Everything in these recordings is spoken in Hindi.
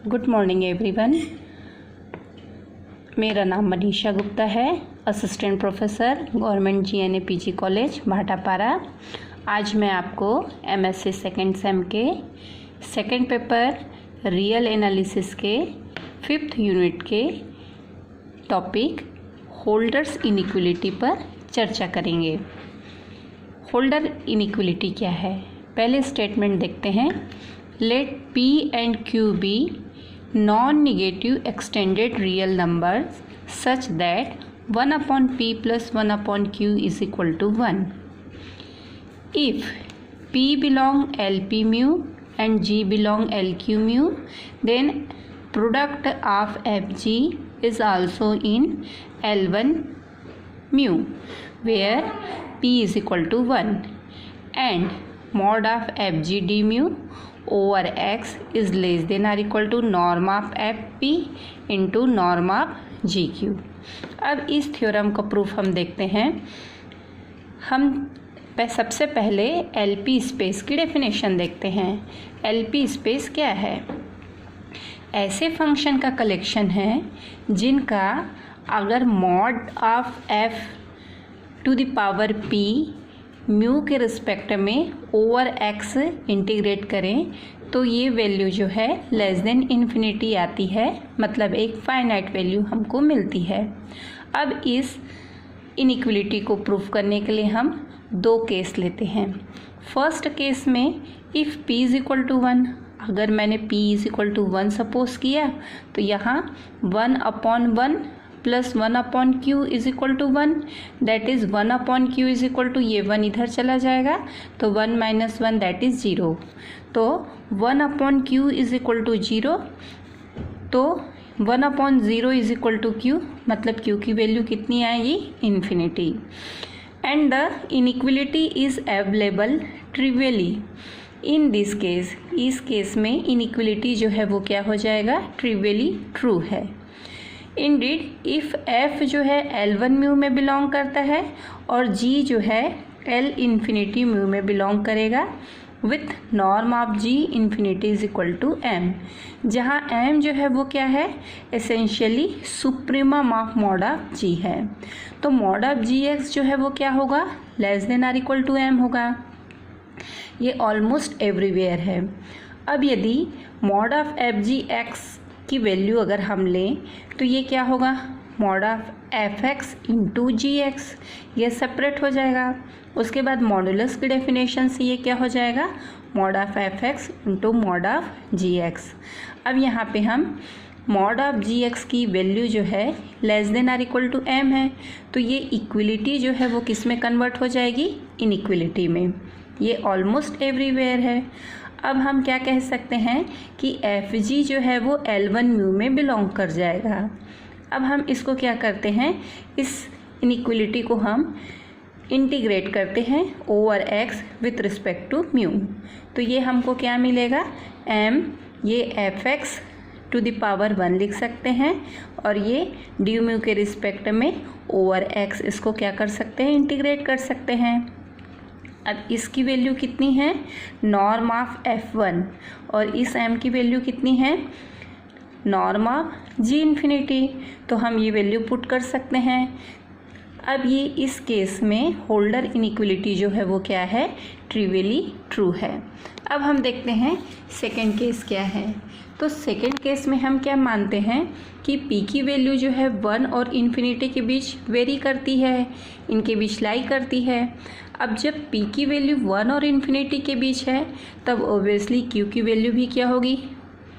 Good morning everyone. मेरा नाम मनीषा गुप्ता है, assistant professor government GNA PG college Bhatapara. आज मैं आपको एमएससी सेकेंड सेम के सेकेंड पेपर रियल एनालिसिस के 5th यूनिट के टॉपिक होल्डर्स इनइक्वलिटी पर चर्चा करेंगे। होल्डर इनइक्वलिटी क्या है, पहले स्टेटमेंट देखते हैं। Let P and Q be non-negative extended real numbers such that 1 upon P plus 1 upon Q is equal to 1. If P belong LP mu and G belong LQ mu, then product of FG is also in L1 mu where P is equal to 1 and mod of FG D mu over x is less than or equal to norm of fp into norm of gq। अब इस थ्योरम का प्रूफ हम देखते हैं। हम सबसे पहले एलपी स्पेस की डेफिनेशन देखते हैं। एलपी स्पेस क्या है? ऐसे फंक्शन का कलेक्शन है जिनका अगर mod of F two the power P mu के रिस्पेक्ट में ओवर एक्स इंटीग्रेट करें तो ये वैल्यू जो है लेस देन इन्फिनिटी आती है, मतलब एक फाइनाइट वैल्यू हमको मिलती है। अब इस इनइक्वलिटी को प्रूफ करने के लिए हम दो केस लेते हैं। फर्स्ट केस में if p is equal to 1, अगर मैंने p is equal to 1 suppose किया तो यहाँ 1 upon 1 plus 1 upon Q is equal to 1, that is 1 upon Q is equal to ये 1 इधर चला जाएगा तो 1 माइनस 1 दैट इज़ 0। तो 1 upon Q is equal to 0, तो 1 upon 0 is equal to q, मतलब क्यू की वैल्यू कितनी आएगी? Infinity. And the inequality is available trivially in this case. इस केस में इनइक्वलिटी जो है वो क्या हो जाएगा? ट्रिवियली ट्रू है। इंडीड इफ़ f जो है L1 म्यू में बिलोंग करता है और g जो है L इन्फिनिटी म्यू में बिलोंग करेगा with norm of g infinity is equal to m, जहाँ m जो है वो क्या है? Essentially supremum of mod of g है। तो मॉड ऑफ gx जो है वो क्या होगा? Less than or equal to m होगा। ये ऑलमोस्ट एवरीवेयर है। अब यदि मॉड ऑफ fgx की वैल्यू अगर हम लें तो ये क्या होगा? Mod of fx into g x, ये सेपरेट हो जाएगा। उसके बाद मॉडुलस की डेफिनेशन से ये क्या हो जाएगा? Mod of fx into mod of g x. अब यहाँ पे हम मॉड ऑफ जी एक्स की वैल्यू जो है less than or equal to m है, तो ये इक्वलिटी जो है वो किस में कन्वर्ट हो जाएगी? इनइक्वलिटी में। ये ऑलमोस्ट एवरीवेयर है। अब हम क्या कह सकते हैं कि एफ जी जो है वो L1 म्यू में बिलोंग कर जाएगा। अब हम इसको क्या करते हैं? इस इनइक्वलिटी को हम इंटीग्रेट करते हैं over x with respect to mu, तो ये हमको क्या मिलेगा? m, ये f x to the power 1 लिख सकते हैं और ये डी म्यू के रिस्पेक्ट में ओवर एक्स, इसको क्या कर सकते हैं? इंटीग्रेट कर सकते हैं। अब इसकी वैल्यू कितनी है? नॉर्म ऑफ f1, और इस m की वैल्यू कितनी है? नॉर्म ऑफ g इन्फिनिटी, तो हम ये वैल्यू पुट कर सकते हैं। अब ये इस केस में होल्डर इनइक्वलिटी जो है वो क्या है? ट्रिवियली ट्रू है। अब हम देखते हैं सेकेंड केस क्या है। तो सेकेंड केस में हम क्या मानते हैं कि p की वैल्यू जो है 1 और इन्फिनिटी के बीच वेरी करती है, इनके बीच लाई करती है। अब जब p की वैल्यू 1 और इन्फिनिटी के बीच है तब ओबियसली q की वैल्यू भी क्या होगी?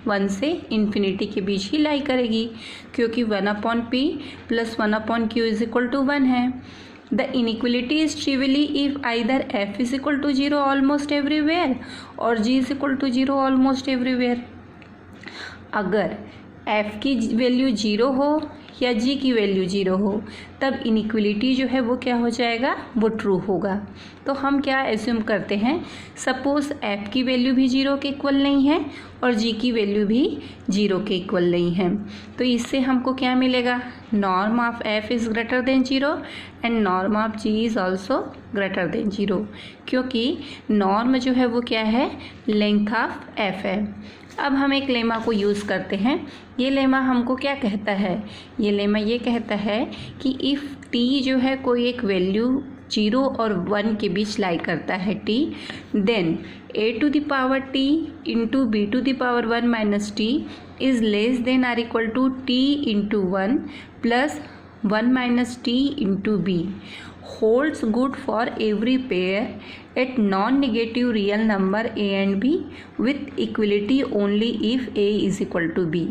1 से इन्फिनिटी के बीच ही लाई करेगी, क्योंकि 1 upon p plus 1 upon q is equal to 1 है। The inequality is trivially if either f is equal to 0 almost everywhere और g is equal to 0 almost everywhere. अगर f की वैल्यू 0 हो या g की वैल्यू 0 हो तब इनइक्वलिटी जो है वो क्या हो जाएगा? वो ट्रू होगा। तो हम क्या एज्यूम करते हैं? सपोज f की वैल्यू भी 0 के इक्वल नहीं है और g की वैल्यू भी 0 के इक्वल नहीं है, तो इससे हमको क्या मिलेगा? Norm of f is greater than 0 and norm of g is also greater than 0, क्योंकि नॉर्म जो है वो क्या है? लेंथ ऑफ f है। अब हम एक लेमा को यूज़ करते हैं। ये लेमा हमको क्या कहता है? ये लेमा ये कहता है कि इफ़ टी जो है कोई एक वैल्यू 0 और 1 के बीच लाई करता है t, then a to the power t into b to the power 1 minus t is less than or equal to t into 1 plus 1 minus t into b holds good for every pair at non-negative real number a and b with equality only if a is equal to b।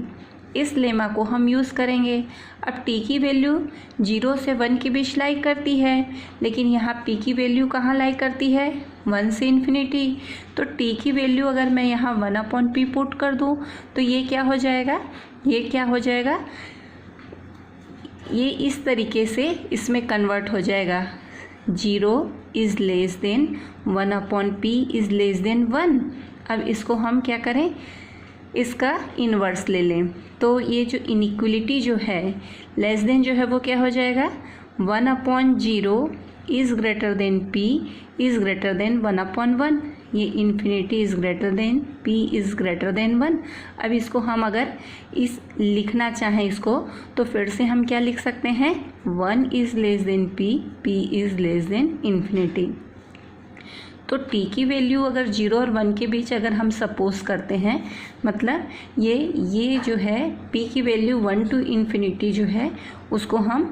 इस लेमा को हम यूज़ करेंगे। अब t की वैल्यू 0 से 1 के बीच लाई करती है, लेकिन यहाँ p की वैल्यू कहाँ लाई करती है? 1 से इन्फिनिटी। तो t की वैल्यू अगर मैं यहाँ 1/p पुट कर दूँ तो ये क्या हो जाएगा? ये क्या हो जाएगा? ये इस तरीके से इसमें कन्वर्ट हो जाएगा। 0 is less then 1/p is less then 1। अब इसको हम क्या करें? इसका इन्वर्स ले लें। तो ये जो इनइक्वलिटी जो है लेस देन जो है वो क्या हो जाएगा? 1/0 is greater than p is greater than 1/1। ये infinity is greater than p is greater than 1। अब इसको हम अगर इस लिखना चाहें इसको तो फिर से हम क्या लिख सकते हैं? 1 is less then p is less then infinity. तो t की वैल्यू अगर 0 और 1 के बीच अगर हम सपोज करते हैं, मतलब ये जो है p की वैल्यू 1 टू इन्फिनिटी जो है उसको हम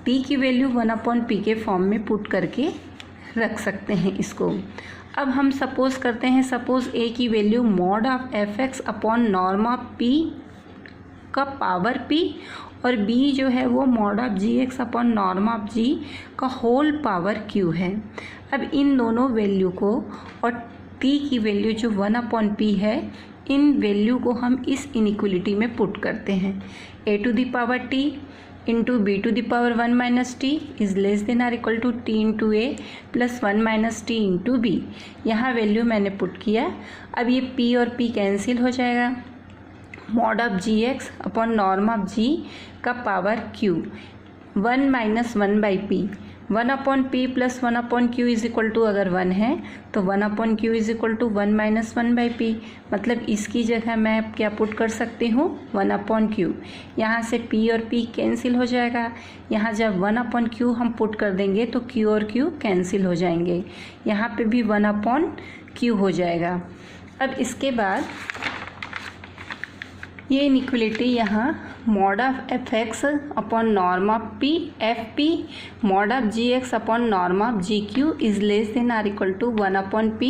t की वैल्यू 1/p के फॉर्म में पुट करके रख सकते हैं इसको। अब हम सपोज करते हैं, सपोज a की value mod of fx upon norm of p का पावर p और b जो है वो mod of gx upon norm of g का होल पावर q है। अब इन दोनों वैल्यू को और t की वैल्यू जो 1/p है, इन वैल्यू को हम इस इनइक्वलिटी में पुट करते हैं। a to the power t into b to the power 1 minus t is less than or equal to t into a plus 1 minus t into b. यहाँ वैल्यू मैंने पुट किया। अब ये p और p कैंसिल हो जाएगा। Mod of g x upon norm of g का power q 1 minus 1/p 1/p plus 1/q is equal to अगर 1 है तो 1/q is equal to 1 minus 1/p। मतलब इसकी जगह मैं क्या पुट कर सकती हूँ? 1/q। यहाँ से p और p कैंसिल हो जाएगा। यहाँ जब 1/q हम पुट कर देंगे तो q और q कैंसिल हो जाएंगे। यहाँ पे भी 1/q हो जाएगा। अब इसके बाद ये इनइक्वलिटी यहाँ mod of fx upon norm of p fp mod of gx upon norm of gq is less than or equal to 1/p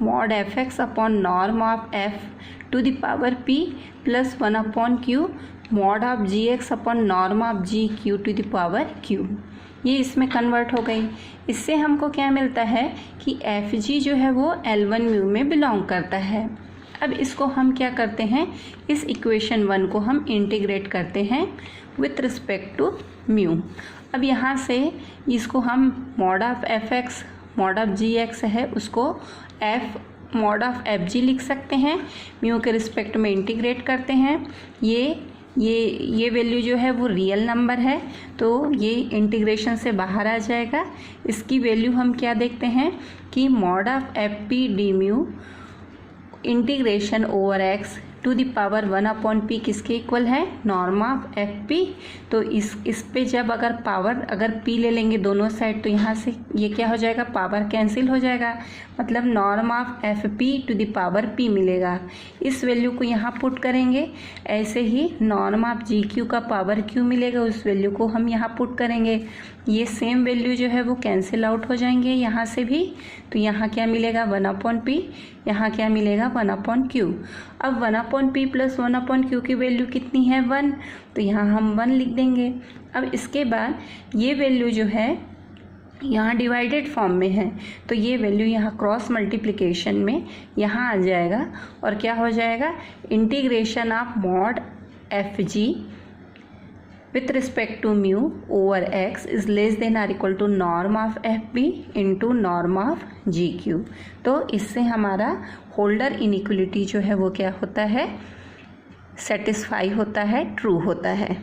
mod fx upon norm of f to the power p plus 1/q mod of gx upon norm of gq to the power q। ये इसमें कन्वर्ट हो गई। इससे हमको क्या मिलता है कि fg जो है वो L1 म्यू में बिलोंग करता है। अब इसको हम क्या करते हैं? इस इक्वेशन 1 को हम इंटीग्रेट करते हैं विथ रिस्पेक्ट टू म्यू। अब यहाँ से इसको हम mod of fx mod of gx है उसको f मॉड ऑफ fg लिख सकते हैं। म्यू के रिस्पेक्ट में इंटीग्रेट करते हैं। ये वैल्यू जो है वो रियल नंबर है तो ये इंटीग्रेशन से बाहर आ जाएगा। इसकी वैल्यू हम क्या देखते हैं कि mod of fp d mu integration over x to the power 1/p किसके इक्वल है? Norm of fp। तो इस पे जब अगर पावर अगर p ले लेंगे दोनों साइड तो यहाँ से ये क्या हो जाएगा? पावर कैंसिल हो जाएगा। मतलब norm of fp to the power p मिलेगा। इस वैल्यू को यहाँ पुट करेंगे। ऐसे ही नॉर्म ऑफ gq का पावर q मिलेगा, उस वैल्यू को हम यहाँ पुट करेंगे। ये सेम वैल्यू जो है वो कैंसिल आउट हो जाएंगे यहाँ से भी। तो यहाँ क्या मिलेगा? 1/p। यहाँ क्या मिलेगा? 1/q। अब 1/p प्लस 1/q की वैल्यू कितनी है? 1। तो यहाँ हम 1 लिख देंगे। अब इसके बाद ये वैल्यू जो है यहाँ डिवाइडेड फॉर्म में है तो ये वैल्यू यहाँ क्रॉस मल्टीप्लिकेशन में यहाँ आ जाएगा और क्या हो जाएगा? Integration of mod fg with respect to mu over x is less than or equal to norm of fp into norm of gq। तो इससे हमारा होल्डर इनइक्वलिटी जो है वो क्या होता है? सेटिस्फाई होता है, ट्रू होता है।